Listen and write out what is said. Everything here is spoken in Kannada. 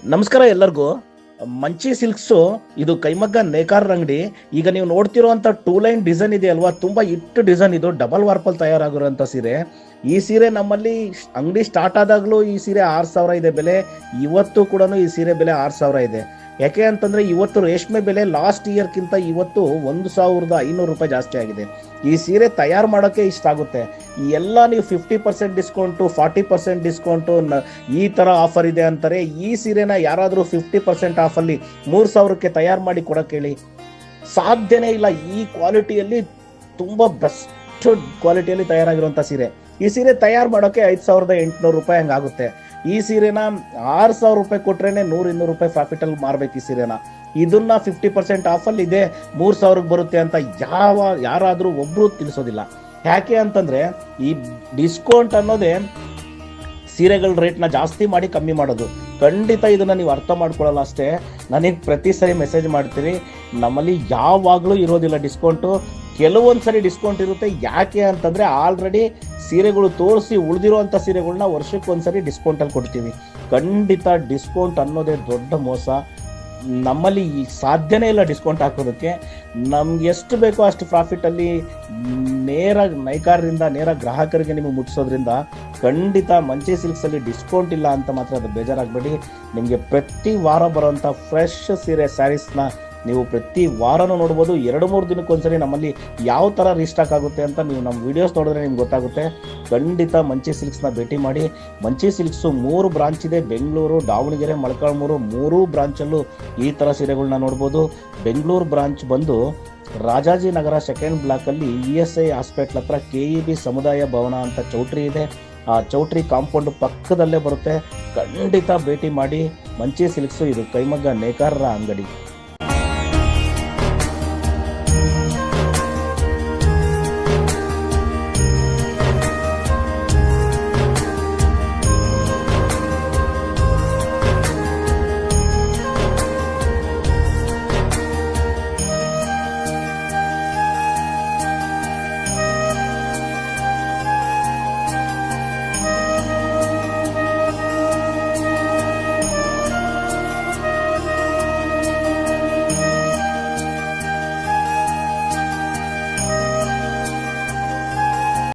ನಮಸ್ಕಾರ ಎಲ್ಲರಿಗೂ. ಮಂಚಿ ಸಿಲ್ಕ್ಸು ಇದು ಕೈಮಗ್ಗ ನೇಕಾರರ ಅಂಗಡಿ. ಈಗ ನೀವು ನೋಡ್ತಿರೋಂಥ 2 ಲೈನ್ ಡಿಸೈನ್ ಇದೆ ಅಲ್ವಾ, ತುಂಬಾ ಹಿಟ್ ಡಿಸೈನ್. ಇದು ಡಬಲ್ ವಾರ್ಪಲ್ ತಯಾರಾಗಿರುವಂಥ ಸೀರೆ. ಈ ಸೀರೆ ನಮ್ಮಲ್ಲಿ ಅಂಗಡಿ ಸ್ಟಾರ್ಟ್ ಆದಾಗಲೂ ಈ ಸೀರೆ 6,000 ಇದೆ ಬೆಲೆ. ಇವತ್ತು ಕೂಡ ಈ ಸೀರೆ ಬೆಲೆ 6,000 ಇದೆ. ಯಾಕೆ ಅಂತಂದ್ರೆ ಇವತ್ತು ರೇಷ್ಮೆ ಬೆಲೆ ಲಾಸ್ಟ್ ಇಯರ್ಗಿಂತ ಇವತ್ತು 1,500 ರೂಪಾಯಿ ಜಾಸ್ತಿ ಆಗಿದೆ. ಈ ಸೀರೆ ತಯಾರು ಮಾಡೋಕ್ಕೆ ಇಷ್ಟ ಆಗುತ್ತೆ. ಎಲ್ಲ ನೀವು 50% ಡಿಸ್ಕೌಂಟು, 40% ಡಿಸ್ಕೌಂಟು, ಈ ಥರ ಆಫರ್ ಇದೆ ಅಂತಾರೆ. ಈ ಸೀರೆನ ಯಾರಾದರೂ 50% ಆಫಲ್ಲಿ 3,000ಕ್ಕೆ ತಯಾರು ಮಾಡಿ ಕೊಡೋಕೆ ಹೇಳಿ, ಸಾಧ್ಯನೇ ಇಲ್ಲ. ಈ ಕ್ವಾಲಿಟಿಯಲ್ಲಿ ತುಂಬ ಬೆಸ್ಟ್ ಕ್ವಾಲಿಟಿಯಲ್ಲಿ ತಯಾರಾಗಿರುವಂಥ ಸೀರೆ. ಈ ಸೀರೆ ತಯಾರು ಮಾಡೋಕ್ಕೆ 5,800 ರೂಪಾಯಿ ಹಂಗಾಗುತ್ತೆ. ಈ ಸೀರೆನ 6,000 ರೂಪಾಯಿ ಕೊಟ್ರೇನೆ 100-200 ರೂಪಾಯಿ ಪ್ರಾಫಿಟಲ್ಲಿ ಮಾರ್ಬೇಕು ಈ ಸೀರೆನ. ಇದನ್ನ 50% ಆಫಲ್ಲಿ ಇದೆ 3,000ಕ್ಕೆ ಬರುತ್ತೆ ಅಂತ ಯಾರಾದರೂ ಒಬ್ರು ತಿಳಿಸೋದಿಲ್ಲ. ಯಾಕೆ ಅಂತಂದ್ರೆ ಈ ಡಿಸ್ಕೌಂಟ್ ಅನ್ನೋದೇ ಸೀರೆಗಳ ರೇಟ್ನ ಜಾಸ್ತಿ ಮಾಡಿ ಕಮ್ಮಿ ಮಾಡೋದು. ಖಂಡಿತ ಇದನ್ನ ನೀವು ಅರ್ಥ ಮಾಡ್ಕೊಳ್ಳಲ್ಲ ಅಷ್ಟೇ. ನನಗೆ ಪ್ರತಿ ಸರಿ ಮೆಸೇಜ್ ಮಾಡ್ತೀರಿ, ನಮ್ಮಲ್ಲಿ ಯಾವಾಗಲೂ ಇರೋದಿಲ್ಲ ಡಿಸ್ಕೌಂಟು. ಕೆಲವೊಂದು ಸರಿ ಡಿಸ್ಕೌಂಟ್ ಇರುತ್ತೆ. ಯಾಕೆ ಅಂತಂದರೆ ಆಲ್ರೆಡಿ ಸೀರೆಗಳು ತೋರಿಸಿ ಉಳಿದಿರೋವಂಥ ಸೀರೆಗಳನ್ನ ವರ್ಷಕ್ಕೊಂದ್ಸರಿ ಡಿಸ್ಕೌಂಟಲ್ಲಿ ಕೊಡ್ತೀವಿ. ಖಂಡಿತ ಡಿಸ್ಕೌಂಟ್ ಅನ್ನೋದೇ ದೊಡ್ಡ ಮೋಸ. ನಮ್ಮಲ್ಲಿ ಸಾಧ್ಯನೇ ಇಲ್ಲ ಡಿಸ್ಕೌಂಟ್ ಹಾಕೋದಕ್ಕೆ. ನಮ್ಗೆ ಎಷ್ಟು ಬೇಕೋ ಅಷ್ಟು ಪ್ರಾಫಿಟಲ್ಲಿ ನೇರ ನೇಕಾರರಿಂದ ನೇರ ಗ್ರಾಹಕರಿಗೆ ನಿಮಗೆ ಮುಟ್ಟಿಸೋದ್ರಿಂದ ಖಂಡಿತ ಮಂಚಿ ಸಿಲ್ಕ್ಸಲ್ಲಿ ಡಿಸ್ಕೌಂಟ್ ಇಲ್ಲ ಅಂತ ಮಾತ್ರ ಅದು ಬೇಜಾರಾಗಬೇಡಿ. ನಿಮಗೆ ಪ್ರತಿ ವಾರ ಬರೋವಂಥ ಫ್ರೆಶ್ ಸೀರೆ ಸ್ಯಾರೀಸ್ನ ನೀವು ಪ್ರತಿ ವಾರನೂ ನೋಡ್ಬೋದು. 2-3 ದಿನಕ್ಕೊಂದ್ಸರಿ ನಮ್ಮಲ್ಲಿ ಯಾವ ಥರ ರೀಸ್ಟಾಕ್ ಆಗುತ್ತೆ ಅಂತ ನೀವು ನಮ್ಮ ವೀಡಿಯೋಸ್ ನೋಡಿದ್ರೆ ನಿಮ್ಗೆ ಗೊತ್ತಾಗುತ್ತೆ. ಖಂಡಿತ ಮಂಚಿ ಸಿಲ್ಕ್ಸ್ನ ಭೇಟಿ ಮಾಡಿ. ಮಂಚಿ ಸಿಲ್ಕ್ಸು 3 ಬ್ರಾಂಚ್ ಇದೆ. ಬೆಂಗಳೂರು, ದಾವಣಗೆರೆ, ಮೊಳಕಾಲ್ಮೂರು 3 ಬ್ರಾಂಚಲ್ಲೂ ಈ ಥರ ಸೀರೆಗಳನ್ನ ನೋಡ್ಬೋದು. ಬೆಂಗಳೂರು ಬ್ರಾಂಚ್ ಬಂದು ರಾಜಾಜಿನಗರ 2nd ಬ್ಲಾಕಲ್ಲಿ ESI ಹಾಸ್ಪಿಟ್ಲ್ ಹತ್ರ KEB ಸಮುದಾಯ ಭವನ ಅಂತ ಚೌಟ್ರಿ ಇದೆ. ಆ ಚೌಟ್ರಿ ಕಾಂಪೌಂಡ್ ಪಕ್ಕದಲ್ಲೇ ಬರುತ್ತೆ. ಖಂಡಿತ ಭೇಟಿ ಮಾಡಿ. ಮಂಚಿ ಸಿಲ್ಕ್ಸು ಇದು ಕೈಮಗ್ಗ ನೇಕಾರರ ಅಂಗಡಿ.